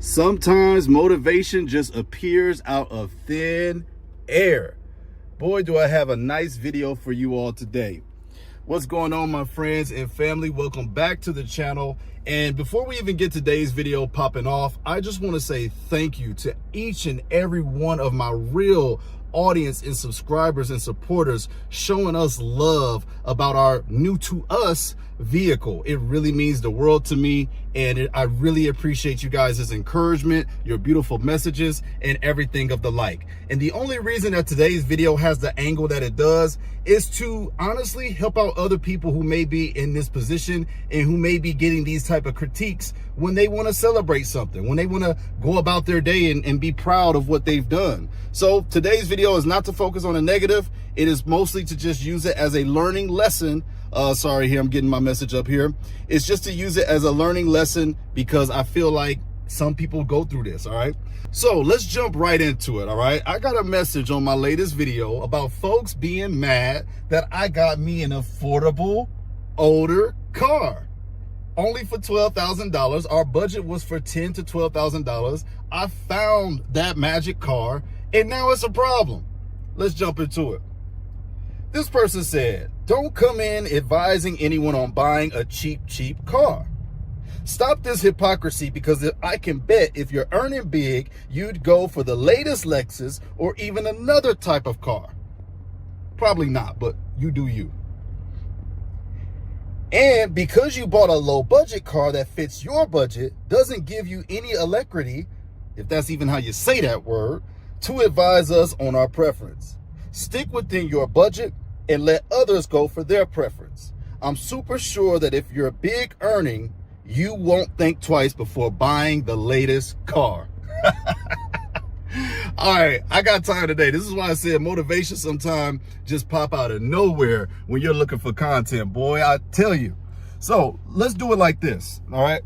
Sometimes motivation just appears out of thin air. Boy, do I have a nice video for you all today. What's going on, my friends and family? Welcome back to the channel. And before we even get today's video popping off, I just want to say thank you to each and every one of my real audience and subscribers and supporters showing us love about our new to us vehicle. It really means the world to me, and I really appreciate you guys' encouragement, your beautiful messages, and everything of the like. And the only reason that today's video has the angle that it does is to honestly help out other people who may be in this position and who may be getting these type of critiques when they want to celebrate something, when they want to go about their day and be proud of what they've done. So today's video is not to focus on a negative. It is mostly to just use it as a learning lesson. Sorry, here I'm getting my message up here. It's just to use it as a learning lesson because I feel like some people go through this, all right? So let's jump right into it, all right? I got a message on my latest video about folks being mad that I got me an affordable, older car. Only for $12,000. Our budget was for $10,000 to $12,000. I found that magic car, and now it's a problem. Let's jump into it. This person said, don't come in advising anyone on buying a cheap car. Stop this hypocrisy, because I can bet if you're earning big, you'd go for the latest Lexus or even another type of car. Probably not, but you do you. And because you bought a low budget car that fits your budget doesn't give you any alacrity, if that's even how you say that word, to advise us on our preference. Stick within your budget and let others go for their preference. I'm super sure that if you're big earning, you won't think twice before buying the latest car. All right, I got time today. This is why I said motivation sometimes just pop out of nowhere when you're looking for content, boy, I tell you. So let's do it like this, all right?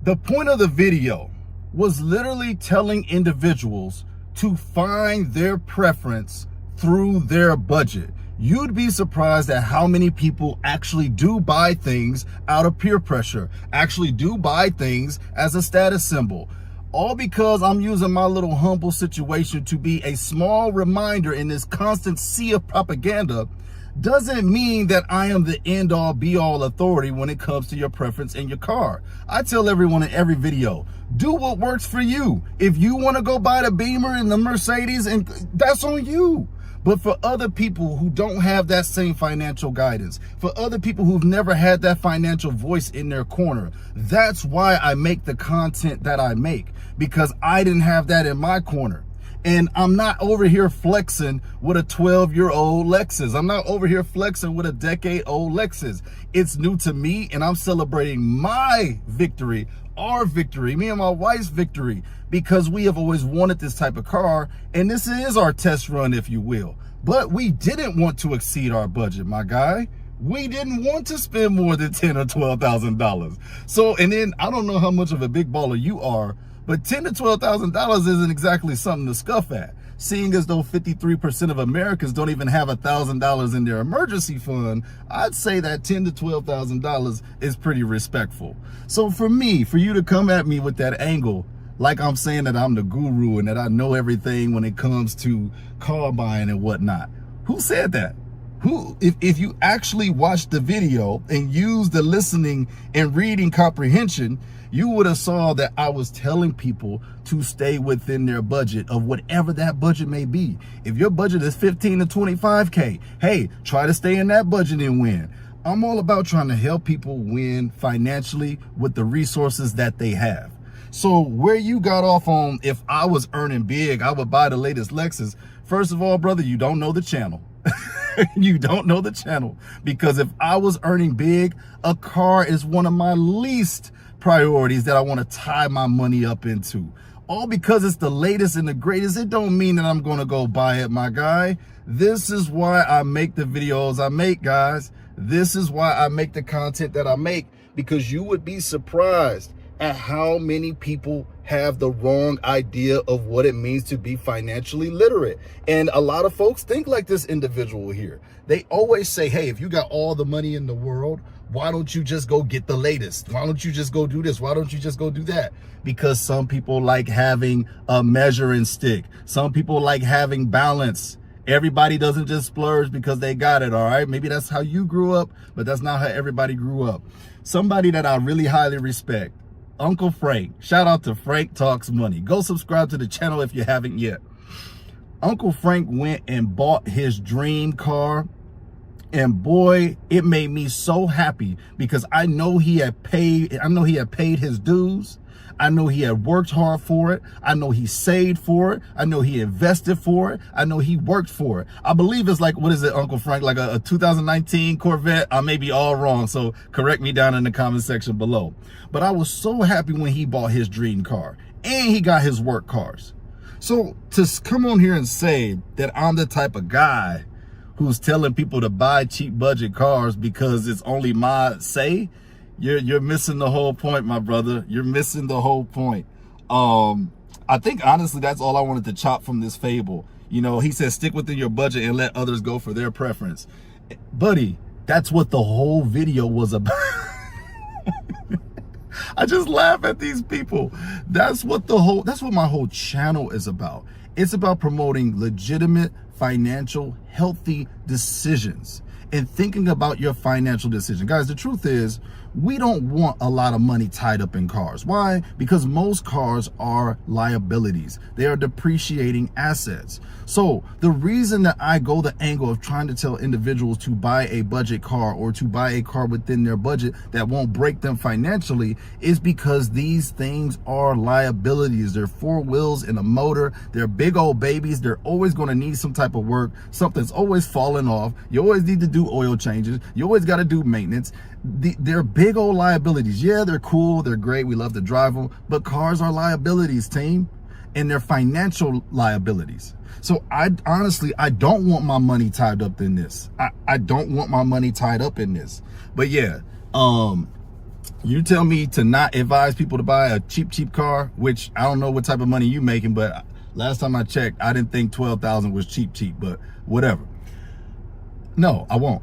The point of the video was literally telling individuals to find their preference through their budget. You'd be surprised at how many people actually do buy things out of peer pressure, actually do buy things as a status symbol. All because I'm using my little humble situation to be a small reminder in this constant sea of propaganda doesn't mean that I am the end all be all authority when it comes to your preference in your car. I tell everyone in every video, do what works for you. If you want to go buy the Beamer and the Mercedes, and that's on you. But for other people who don't have that same financial guidance, for other people who've never had that financial voice in their corner, that's why I make the content that I make, because I didn't have that in my corner. And I'm not over here flexing with a 12-year-old Lexus. I'm not over here flexing with a decade-old Lexus. It's new to me, and I'm celebrating my victory, our victory, me and my wife's victory, because we have always wanted this type of car, and this is our test run, if you will. But we didn't want to exceed our budget, my guy. We didn't want to spend more than $10,000 or $12,000. So, and then I don't know how much of a big baller you are, but $10,000 to $12,000 isn't exactly something to scuff at. Seeing as though 53% of Americans don't even have $1,000 in their emergency fund, I'd say that $10,000 to $12,000 is pretty respectful. So for me, for you to come at me with that angle, like I'm saying that I'm the guru and that I know everything when it comes to car buying and whatnot, who said that? Who, if you actually watched the video and used the listening and reading comprehension, you would have saw that I was telling people to stay within their budget of whatever that budget may be. If your budget is 15 to 25K, hey, try to stay in that budget and win. I'm all about trying to help people win financially with the resources that they have. So where you got off on, if I was earning big, I would buy the latest Lexus. First of all, brother, you don't know the channel. You don't know the channel, because if I was earning big, a car is one of my least priorities that I want to tie my money up into. All because it's the latest and the greatest, it don't mean that I'm going to go buy it, my guy. This is why I make the videos I make, guys. This is why I make the content that I make, because you would be surprised at how many people have the wrong idea of what it means to be financially literate. And a lot of folks think like this individual here. They always say, hey, if you got all the money in the world, Why don't you just go get the latest? Why don't you just go do this? Why don't you just go do that? Because some people like having a measuring stick. Some people like having balance. Everybody doesn't just splurge because they got it, all right? Maybe that's how you grew up, but that's not how everybody grew up. Somebody that I really highly respect, Uncle Frank. Shout out to Frank Talks Money. Go subscribe to the channel if you haven't yet. Uncle Frank went and bought his dream car, and boy, it made me so happy because I know he had paid his dues. I know he had worked hard for it. I know he saved for it. I know he invested for it. I know he worked for it. I believe it's like, what is it, Uncle Frank? Like a 2019 Corvette? I may be all wrong, so correct me down in the comment section below. But I was so happy when he bought his dream car and he got his work cars. So to come on here and say that I'm the type of guy who's telling people to buy cheap budget cars because it's only my say, you're missing the whole point, my brother. You're missing the whole point. I think honestly that's all I wanted to chop from this fable. You know, he said stick within your budget and let others go for their preference. Buddy, that's what the whole video was about. I just laugh at these people. That's what my whole channel is about. It's about promoting legitimate, financial, healthy decisions and thinking about your financial decision. Guys, the truth is, we don't want a lot of money tied up in cars. Why? Because most cars are liabilities. They are depreciating assets. So the reason that I go the angle of trying to tell individuals to buy a budget car or to buy a car within their budget that won't break them financially is because these things are liabilities. They're four wheels and a motor. They're big old babies. They're always going to need some type of work. Something's always falling off. You always need to do oil changes. You always got to do maintenance. They're big old liabilities. Yeah, they're cool. They're great. We love to drive them. But cars are liabilities, team. And they're financial liabilities. So I don't want my money tied up in this. I don't want my money tied up in this. But yeah, you tell me to not advise people to buy a cheap car, which I don't know what type of money you making, but last time I checked, I didn't think 12,000 was cheap, but whatever. No, I won't.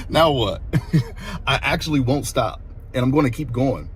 Now what? I actually won't stop, and I'm going to keep going,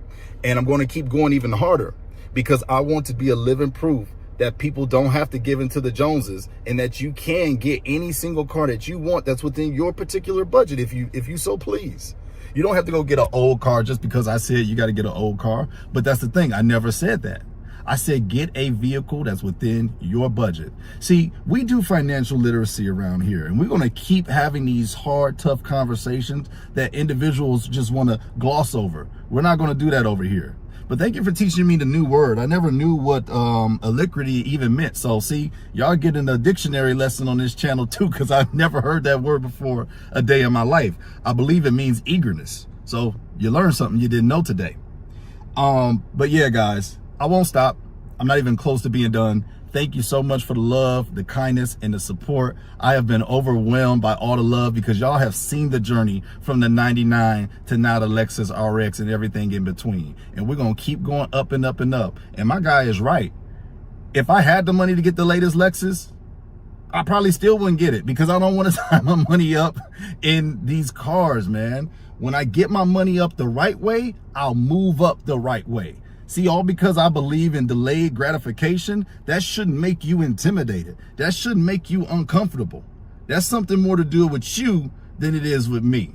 and I'm going to keep going even harder because I want to be a living proof that people don't have to give into the Joneses and that you can get any single car that you want that's within your particular budget if you so please. You don't have to go get an old car just because I said you got to get an old car. But that's the thing. I never said that. I said get a vehicle that's within your budget. See, we do financial literacy around here, and we're going to keep having these hard, tough conversations that individuals just want to gloss over. We're not going to do that over here. But thank you for teaching me the new word. I never knew what aliquity even meant. So see, y'all getting a dictionary lesson on this channel too, because I've never heard that word before a day in my life. I believe it means eagerness. So you learned something you didn't know today. But yeah, guys, I won't stop. I'm not even close to being done. Thank you so much for the love, the kindness, and the support. I have been overwhelmed by all the love because y'all have seen the journey from the 99 to now the Lexus RX and everything in between. And we're going to keep going up and up and up. And my guy is right. If I had the money to get the latest Lexus, I probably still wouldn't get it because I don't want to tie my money up in these cars, man. When I get my money up the right way, I'll move up the right way. See, all because I believe in delayed gratification, that shouldn't make you intimidated. That shouldn't make you uncomfortable. That's something more to do with you than it is with me.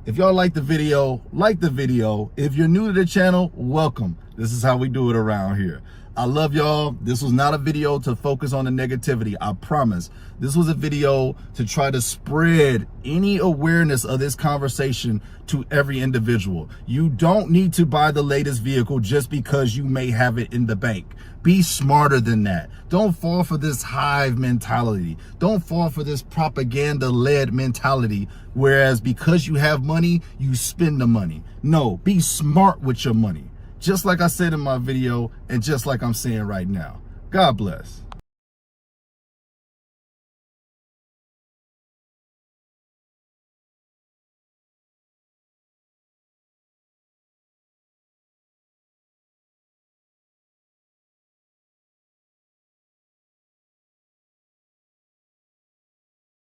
If y'all like the video, like the video. If you're new to the channel, welcome. This is how we do it around here. I love y'all. This was not a video to focus on the negativity, I promise. This was a video to try to spread any awareness of this conversation to every individual. You don't need to buy the latest vehicle just because you may have it in the bank. Be smarter than that. Don't fall for this hive mentality. Don't fall for this propaganda-led mentality, whereas because you have money, you spend the money. No, be smart with your money. Just like I said in my video and just like I'm saying right now. God bless.